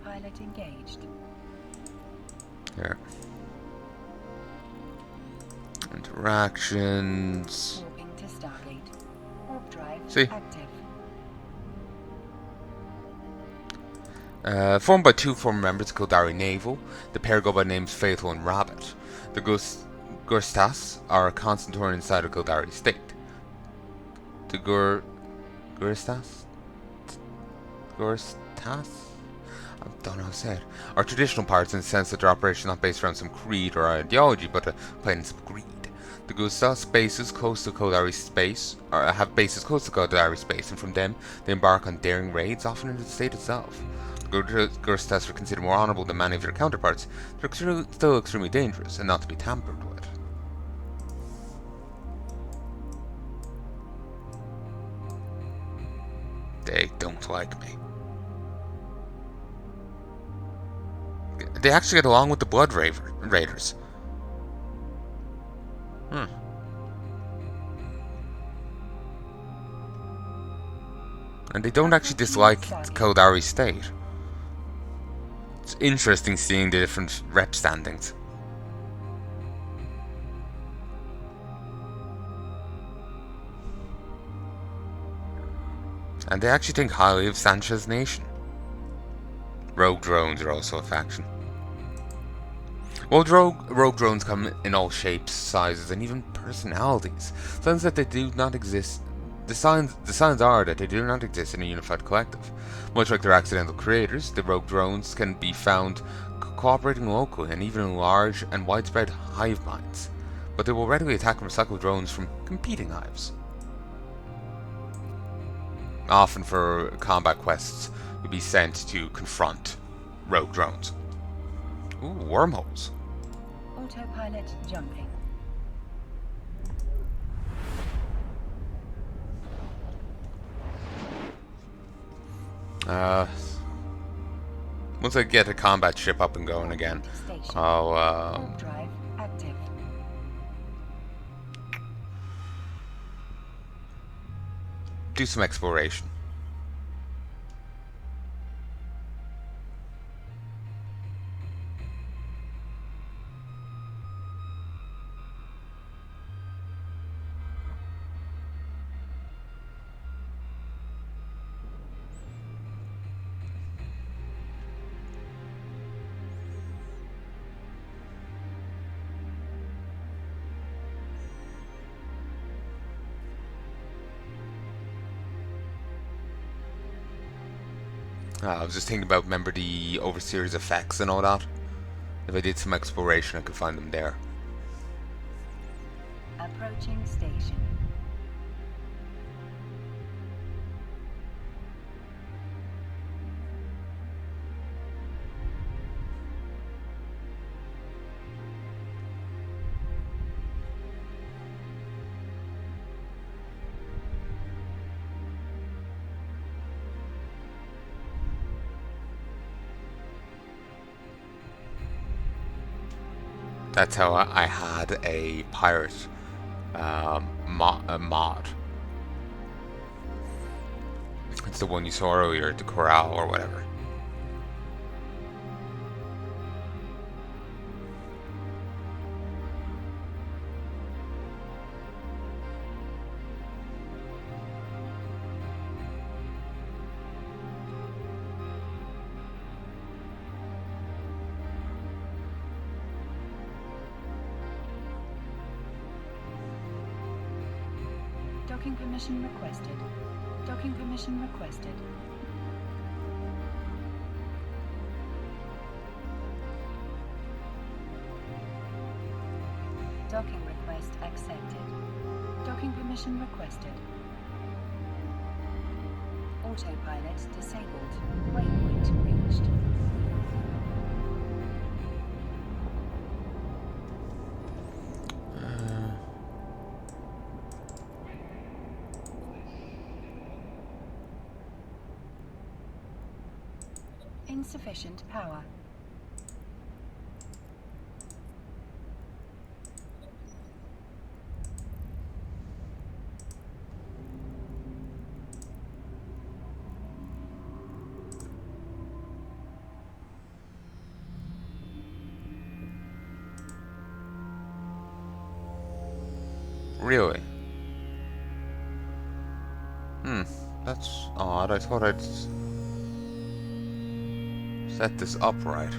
Autopilot engaged. There. Interactions. Warping to Stargate. Warp drive See? active. Formed by two former members of Kildari Naval, the pair go by names Faithful and Rabbit. The Gurstas are a constant inside of Kildari state. The Gurstas? I don't know how to say it. Are traditional pirates in the sense that their operation is not based around some creed or ideology, but plain some greed. The Gustas bases close to Kodari space, or have bases close to Kodari space, and from them they embark on daring raids, often into the state itself. The Gustas are considered more honourable than many of their counterparts. They're still extremely dangerous and not to be tampered with. They don't like me. They actually get along with the Blood Raiders. And they don't actually dislike the Kildari state. It's interesting seeing the different rep standings. And they actually think highly of Sanchez Nation. Rogue drones are also a faction. Well, rogue drones come in all shapes, sizes, and even personalities. Signs that they do not exist. The signs are that they do not exist in a unified collective. Much like their accidental creators, the rogue drones can be found cooperating locally and even in large and widespread hive minds. But they will readily attack and recycle drones from competing hives. Often for combat quests, you'll be sent to confront rogue drones. Ooh, wormholes. Autopilot jumping. Once I get a combat ship up and going again, I'll Warp drive active. do some exploration. I was just thinking about, remember the Overseer's effects and all that? If I did some exploration, I could find them there. Approaching station. That's how I had a pirate mod. It's the one you saw earlier at the corral or whatever. Docking permission requested. Docking permission requested. Docking request accepted. Docking permission requested. Autopilot disabled. Waypoint reached. Insufficient power. Really? That's odd. I thought I'd set this up right.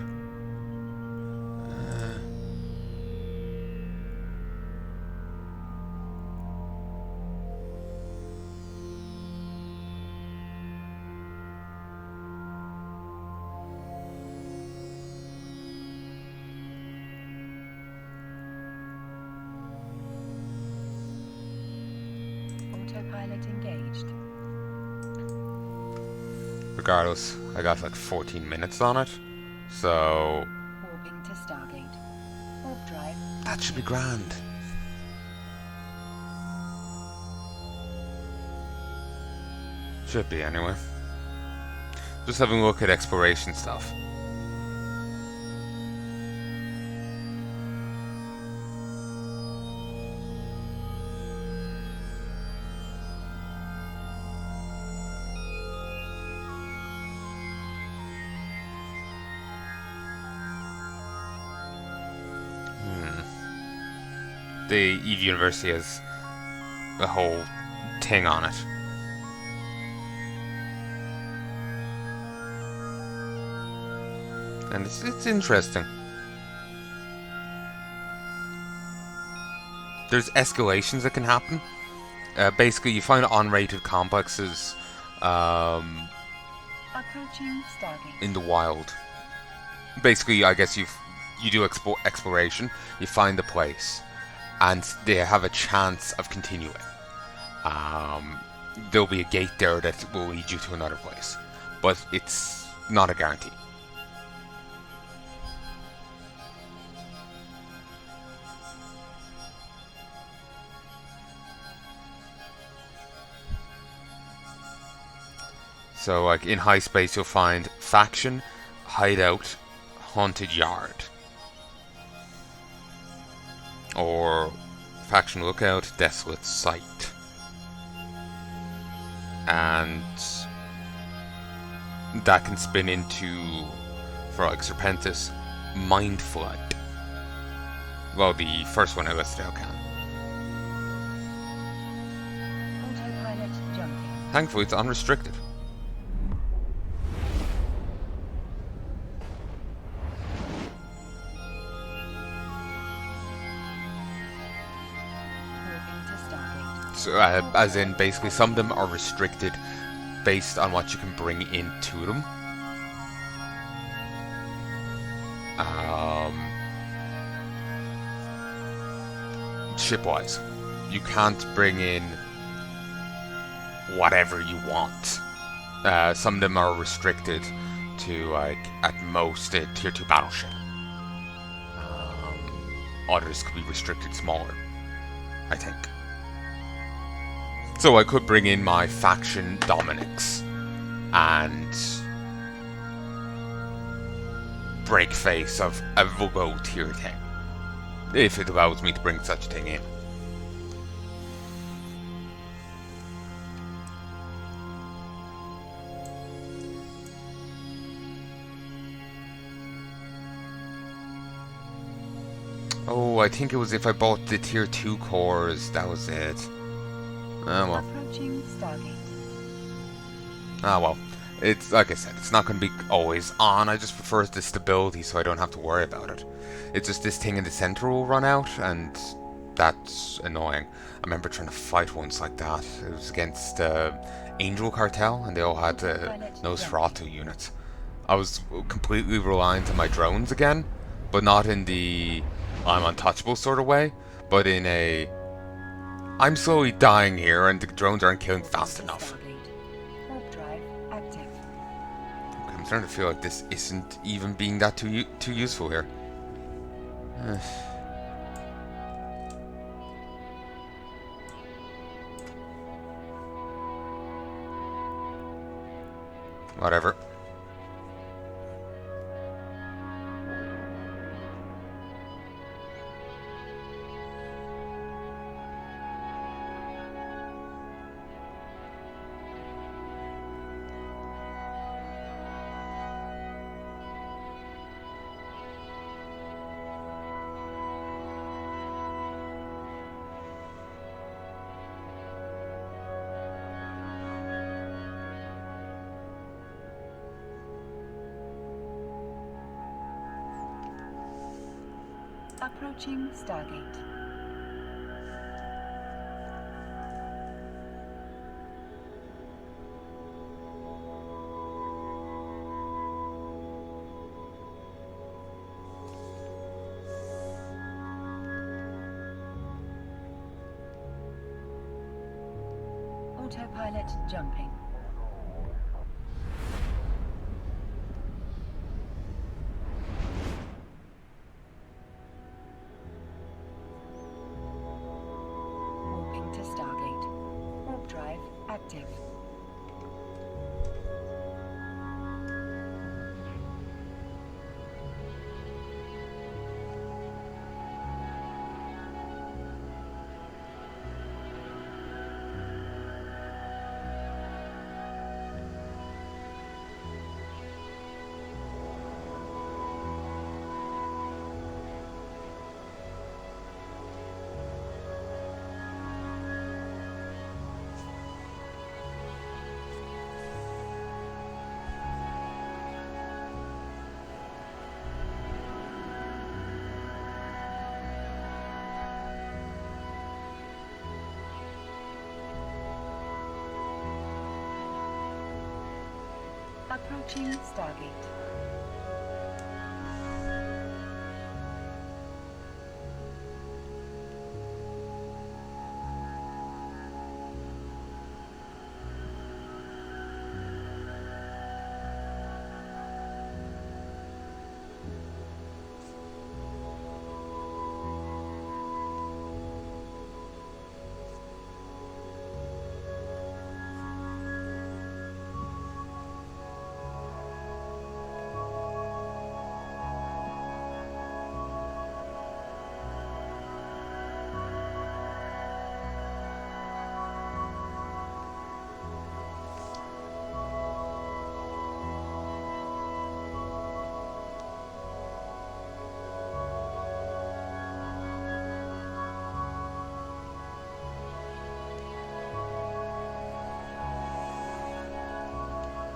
Autopilot engaged. Regardless, I got like 14 minutes on it, so Warping to Stargate. Warp drive. that should be grand. Should be, anyway. Just having a look at exploration stuff. The Eve University has a whole thing on it. And it's interesting. There's escalations that can happen. Basically, you find unrated complexes Approaching Stargate. in the wild. Basically, I guess you do exploration, you find the place, and they have a chance of continuing. There'll be a gate there that will lead you to another place, but it's not a guarantee. So, like in high space, you'll find faction, hideout, haunted yard, or faction lookout, desolate site, and that can spin into, for like Serpentis, mind flood. Well, the first one I listed out can. Autopilot jumping. Thankfully, it's unrestricted. So, as in, basically, some of them are restricted based on what you can bring into them. Ship-wise, you can't bring in whatever you want. Some of them are restricted to, like, at most a tier 2 battleship. Others could be restricted smaller, I think. So I could bring in my faction Dominics and break face of a Vogo tier thing, if it allows me to bring such a thing in. Oh, I think it was if I bought the tier 2 cores, that was it. Ah, well. Approaching Stargate. Ah, well. It's, like I said, it's not going to be always on. I just prefer the stability so I don't have to worry about it. It's just this thing in the center will run out, and that's annoying. I remember trying to fight once like that. It was against Angel Cartel, and they all had Nosferatu units. I was completely reliant on my drones again, but not in the I'm untouchable sort of way, but in a I'm slowly dying here and the drones aren't killing fast enough. Warp drive active. Okay, I'm starting to feel like this isn't even being that too useful here. Whatever. Approaching Stargate. Autopilot jumping. Warping to Stargate. Warp drive active. Approaching Stargate.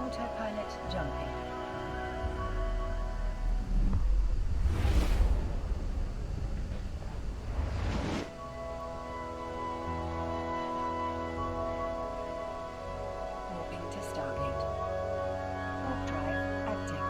Autopilot jumping. Warping to Stargate. Warp drive active.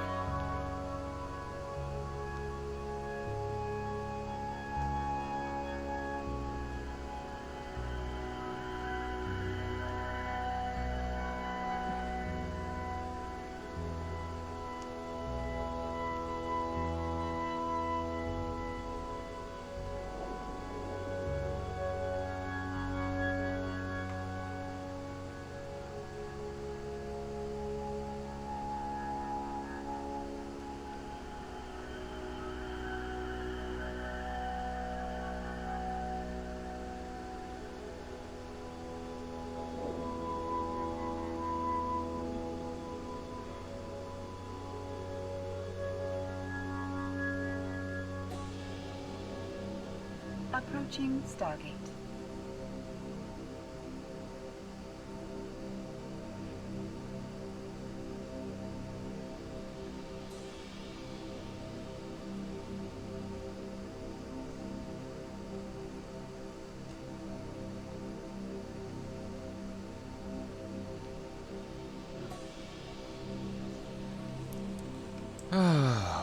Approaching Stargate.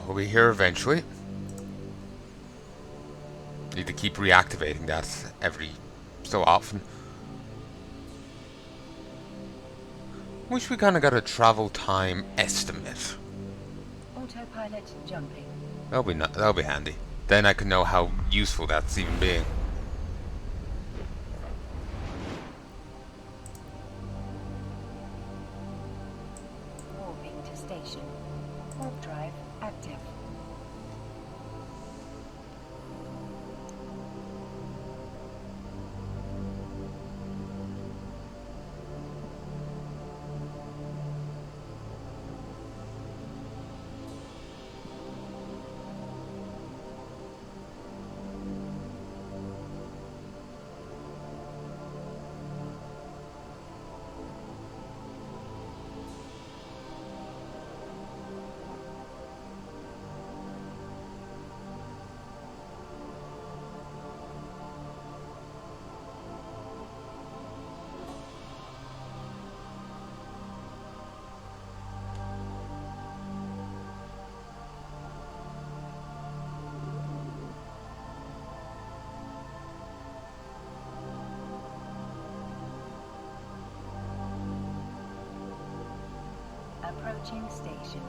We'll be here eventually. Need to keep reactivating that every so often. Wish we kinda got a travel time estimate. Autopilot jumping. That'll be handy. Then I can know how useful that's even being. Warping to station. Warp drive active. Approaching station.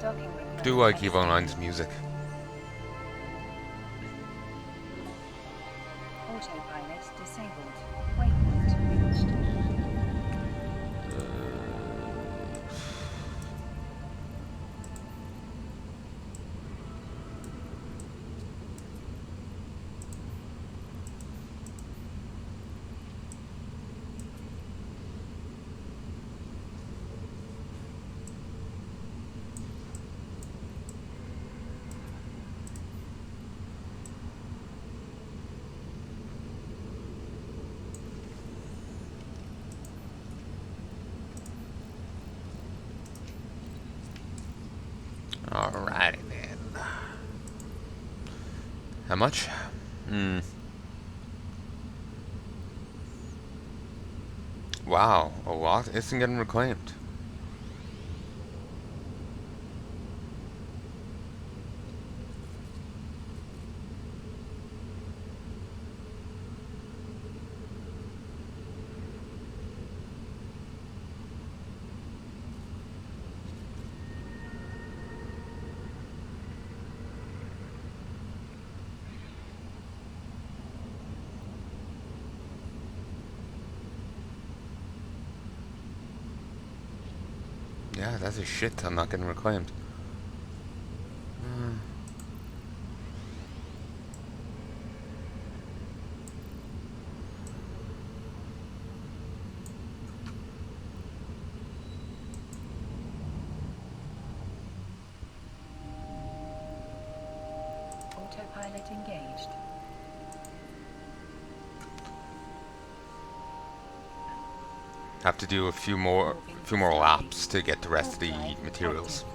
Docking request Do like accepted. EVE Online's music. Autopilot disabled. Waypoint reached. Alrighty then. How much? Wow, a lot isn't getting reclaimed. Yeah, that's a shit ton not getting reclaimed. Autopilot engaged. Have to do a few more laps to get the rest of the materials.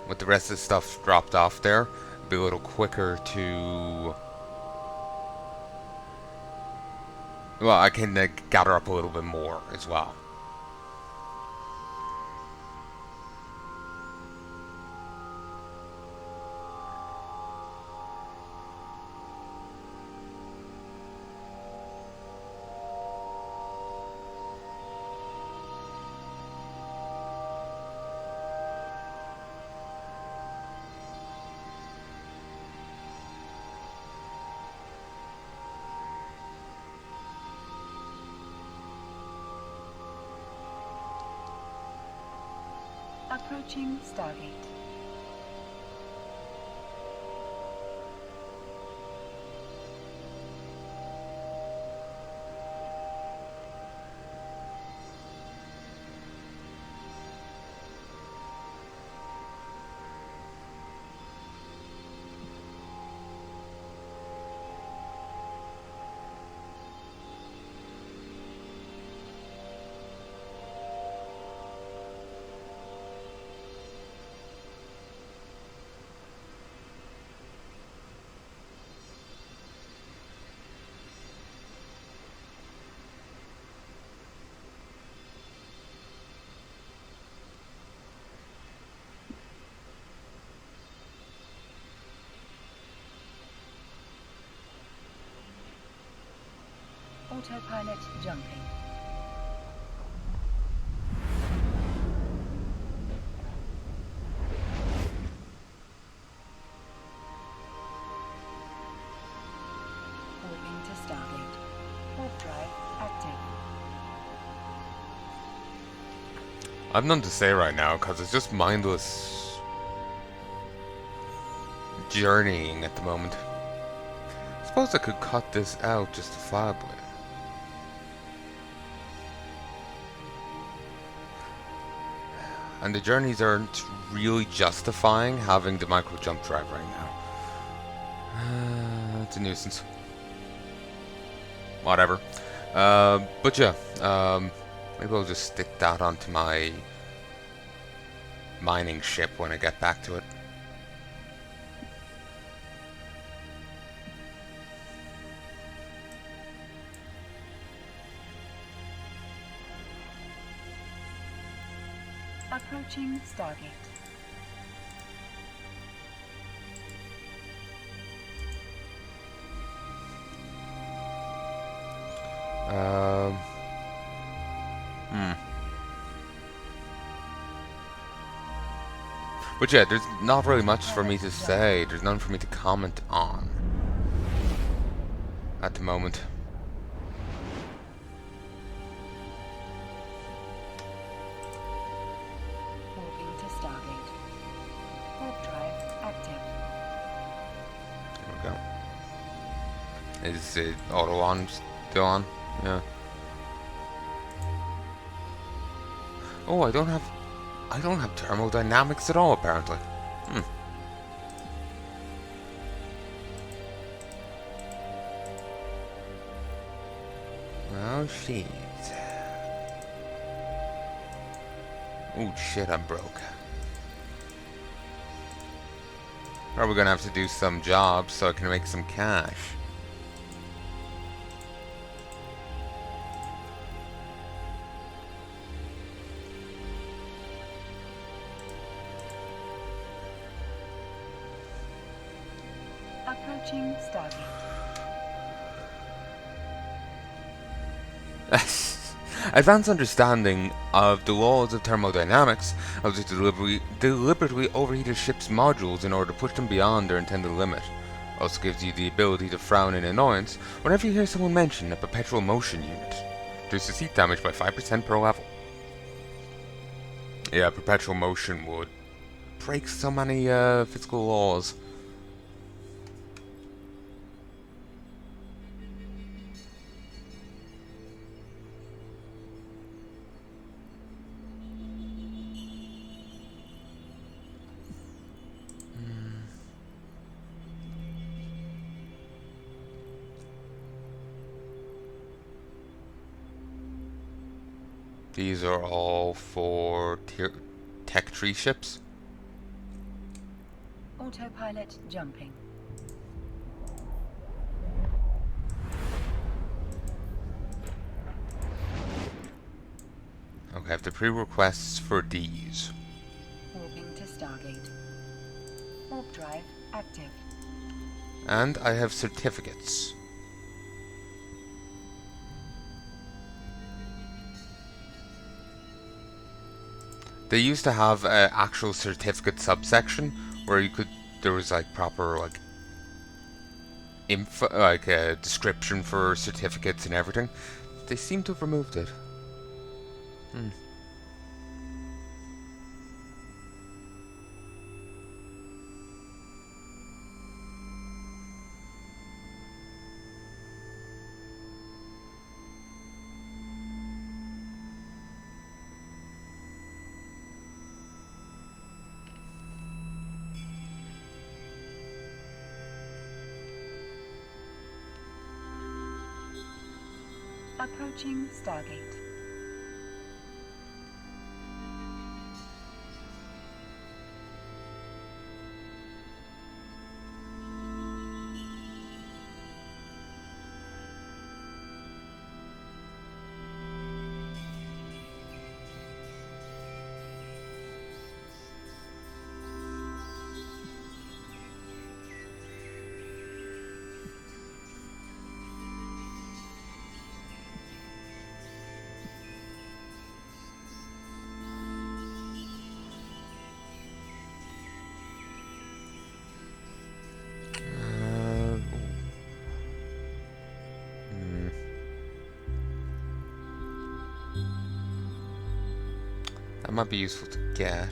With the rest of the stuff dropped off there, it'll be a little quicker to... Well, I can gather up a little bit more as well. Approaching Stargate. Autopilot jumping. Warping to Stargate. Warp drive active. I've none to say right now because it's just mindless journeying at the moment. suppose I could cut this out just to fly with. And the journeys aren't really justifying having the micro jump drive right now. It's a nuisance. Whatever. But yeah, maybe I'll just stick that onto my mining ship when I get back to it. Approaching Stargate. But yeah, there's not really much for me to say. There's none for me to comment on at the moment. Walking to Stargate. Warp drive active. There we go. Is it auto on still on? Yeah. Oh, I don't have thermodynamics at all, apparently. Oh, shit. Oh, shit, I'm broke. Probably gonna have to do some jobs so I can make some cash. Approaching Stargate. Advanced understanding of the laws of thermodynamics allows you to deliberately overheat a ship's modules in order to push them beyond their intended limit. Also gives you the ability to frown in annoyance whenever you hear someone mention a perpetual motion unit. Reduces heat damage by 5% per level. Yeah, perpetual motion would break so many physical laws. These are all for tech tree ships. Autopilot jumping. Okay, I have the pre-requests for these. Walking to Stargate. Warp drive active. And I have certificates. They used to have an actual certificate subsection where there was like proper like info, like a description for certificates and everything. They seem to have removed it. Approaching Stargate. That might be useful to get.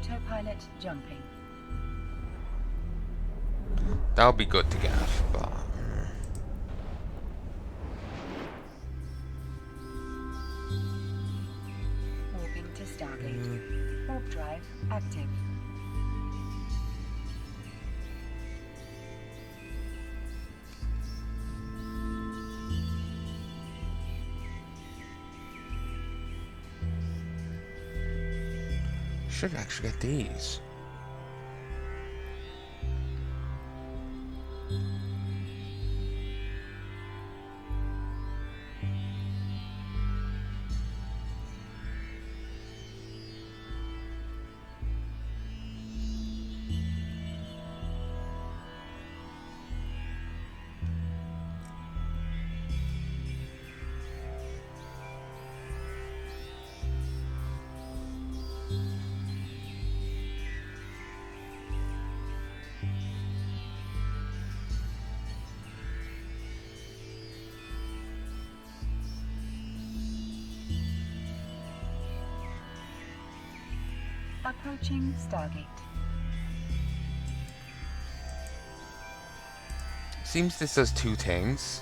Autopilot jumping. That would be good to get, but... Warping to Stargate. Warp drive active. Should actually get these. Approaching Stargate. Seems this does two things.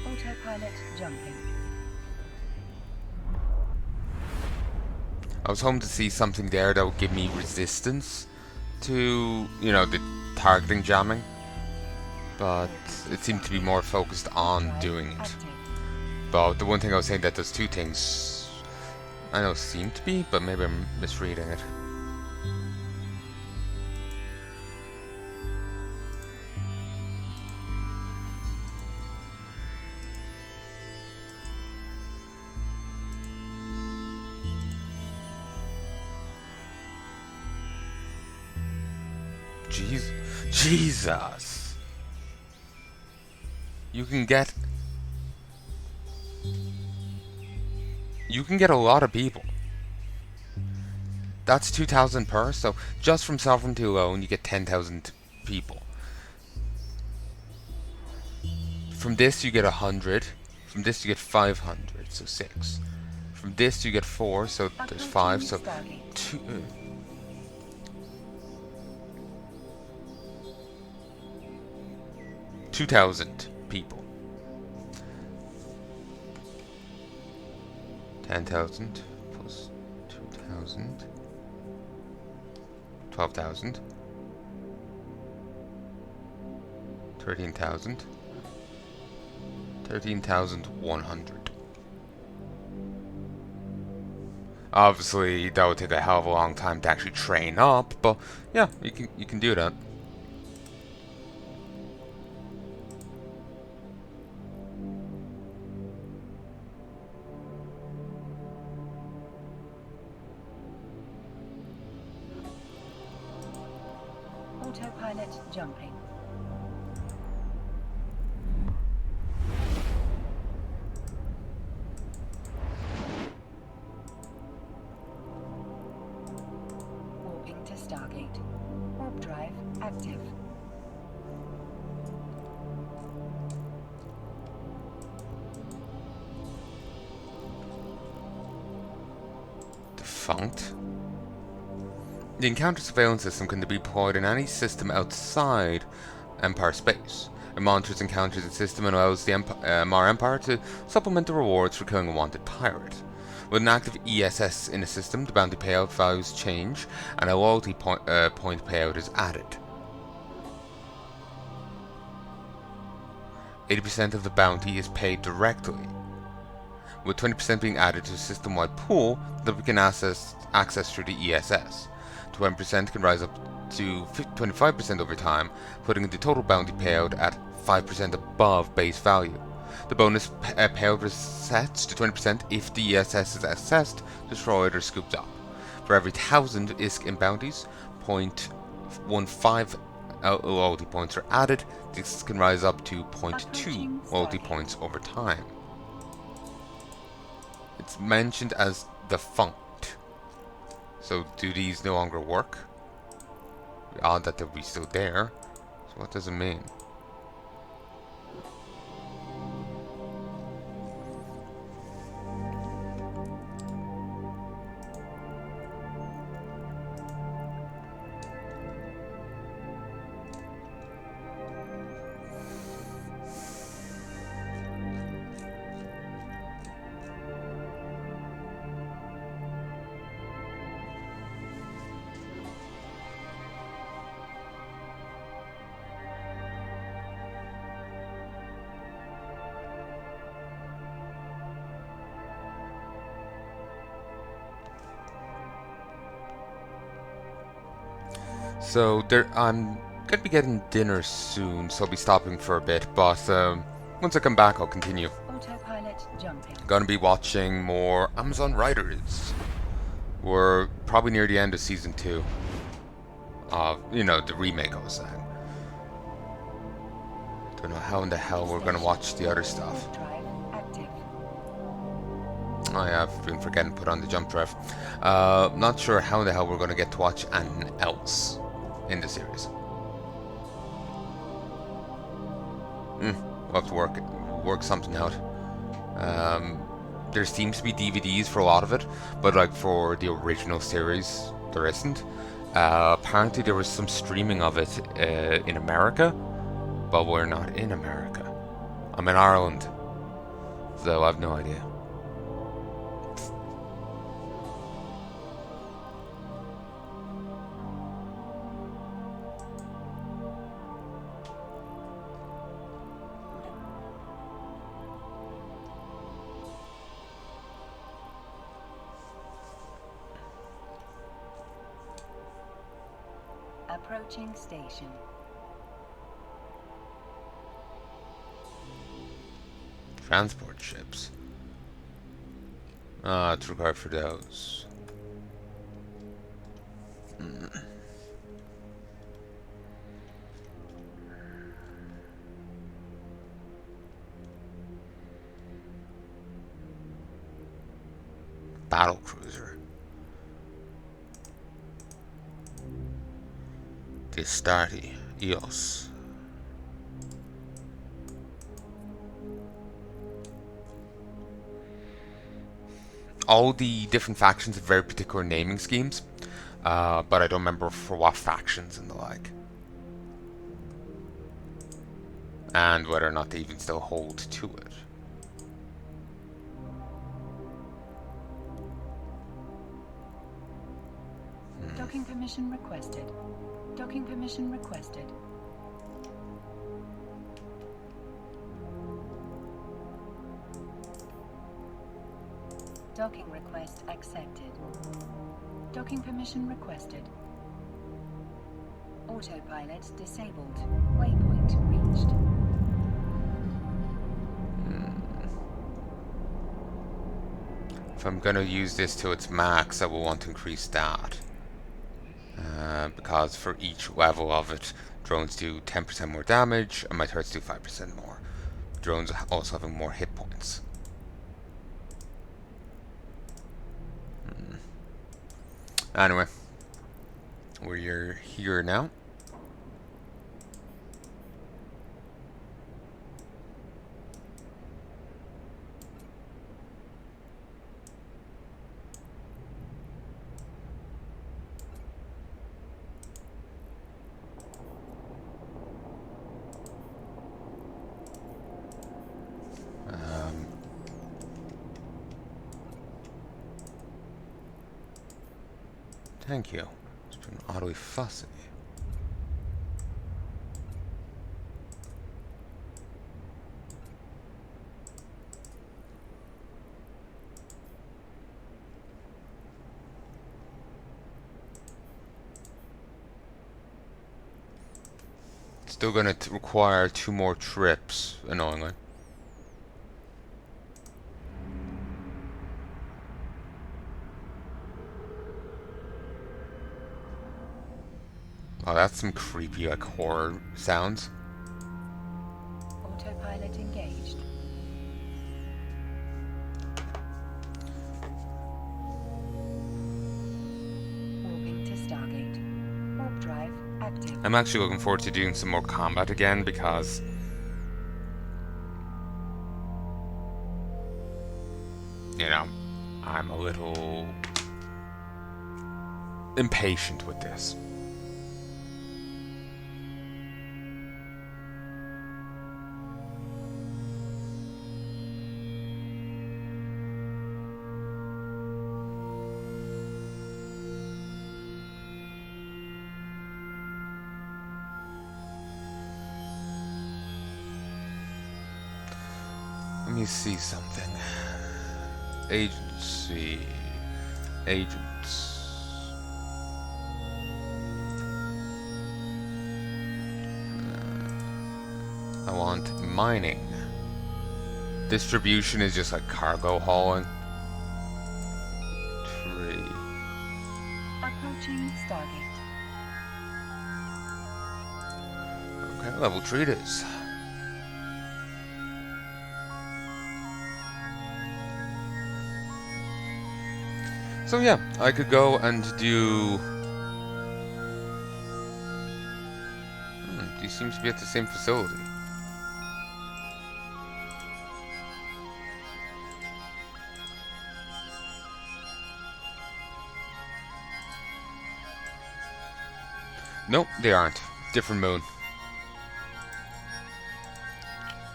Autopilot jumping. I was hoping to see something there that would give me resistance to, you know, the targeting jamming, but it seemed to be more focused on doing it. But the one thing I was saying that does two things, I know seem to be, but maybe I'm misreading it. Jesus! You can get a lot of people. That's 2,000 per, so just from sovereignty alone you get 10,000 people. From this you get 100. From this you get 500, so 6. From this you get 4, so there's 5, so 2. 2,000 people. 10,000 plus 2,000. 12,000. 13,000. 13,100. Obviously, that would take a hell of a long time to actually train up, but yeah, you can do that. Autopilot jumping. Warping to Stargate. Warp drive active. Defunct. The encounter surveillance system can be deployed in any system outside Empire space. It monitors encounters the system and allows the Mar Empire to supplement the rewards for killing a wanted pirate. With an active ESS in a system, the bounty payout values change, and a loyalty point payout is added. 80% of the bounty is paid directly, with 20% being added to a system-wide pool that we can access through the ESS. 20% can rise up to 25% over time, putting the total bounty payout at 5% above base value. The bonus payout resets to 20% if the ESS is assessed, destroyed, or scooped up. For every 1,000 ISK in bounties, 0.15 loyalty points are added. This can rise up to 0.2 loyalty points over time. It's mentioned as defunct. So do these no longer work? Odd that they'll be still there. So what does it mean? So I'm gonna be getting dinner soon, so I'll be stopping for a bit. But once I come back, I'll continue. Autopilot jumping. Gonna be watching more Amazon Riders. We're probably near the end of season 2. The remake I was saying. Don't know how in the hell we're gonna watch the other stuff. Drive active. Oh yeah, I've been forgetting to put on the jump drive. Not sure how in the hell we're gonna get to watch anything else in the series. We'll have to work something out. There seems to be DVDs for a lot of it, but like for the original series, there isn't. Apparently there was some streaming of it in America, but we're not in America. I'm in Ireland, so I have no idea. Approaching station. Transport ships. It's required for those. Battle cruiser. The Astarte EOS. All the different factions have very particular naming schemes, but I don't remember for what factions and the like. And whether or not they even still hold to it. Docking permission requested. Docking permission requested. Docking request accepted. Docking permission requested. Autopilot disabled. Waypoint reached. If I'm going to use this to its max, I will want to increase that. Because for each level of it, drones do 10% more damage, and my turrets do 5% more. Drones also having more hit points. Anyway, we're here now. Thank you. It's been oddly fussy. Still gonna require 2 more trips, annoyingly. Oh, that's some creepy, like, horror sounds. Autopilot engaged. Warping to Stargate. Warp drive active. I'm actually looking forward to doing some more combat again because you know, I'm a little impatient with this. Let me see something. Agency. Agents. I want mining. Distribution is just like cargo hauling. Tree. Approaching Stargate. Okay, level 3 it is. So yeah, I could go and do... These seems to be at the same facility. Nope, they aren't. Different moon.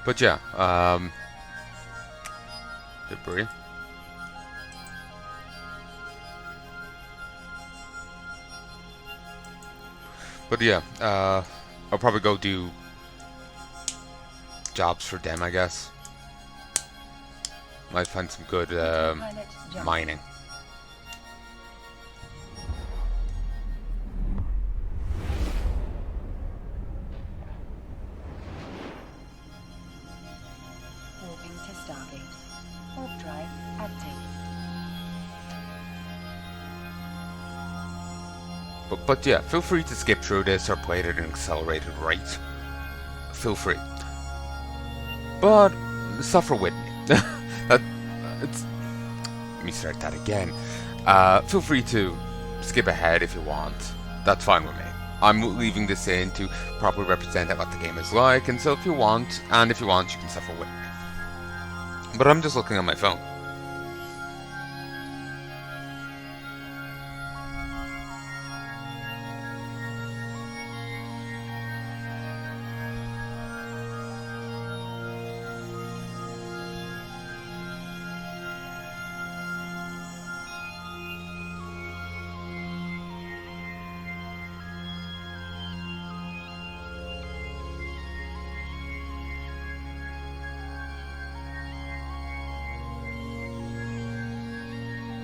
But yeah, debris. But yeah, I'll probably go do jobs for them, I guess. Might find some good mining. Warping to Stargate. Warp drive active. But yeah, feel free to skip through this or play it at an accelerated rate. Feel free. But suffer with me. Let me start that again. Feel free to skip ahead if you want. That's fine with me. I'm leaving this in to properly represent what the game is like, and so if you want, you can suffer with me. But I'm just looking on my phone.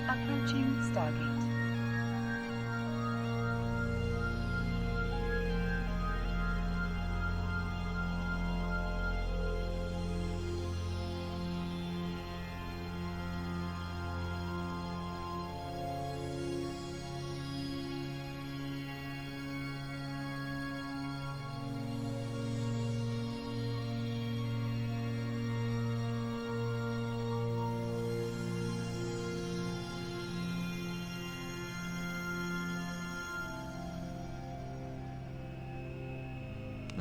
Approaching Stargate.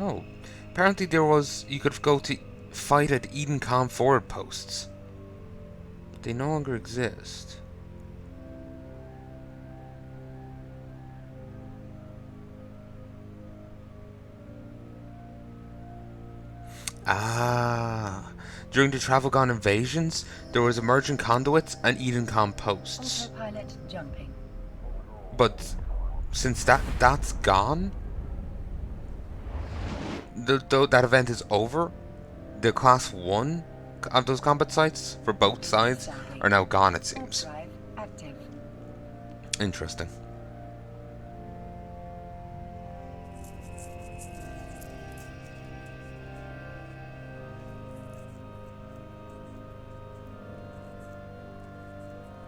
Oh, apparently you could go to fight at Edencom forward posts. But they no longer exist. Ah, during the Travelgon invasions, there was emergent conduits and Edencom posts. Autopilot jumping. But since that's gone, that event is over. The class 1 of those combat sites for both sides are now gone, it seems. Warp drive active. Interesting.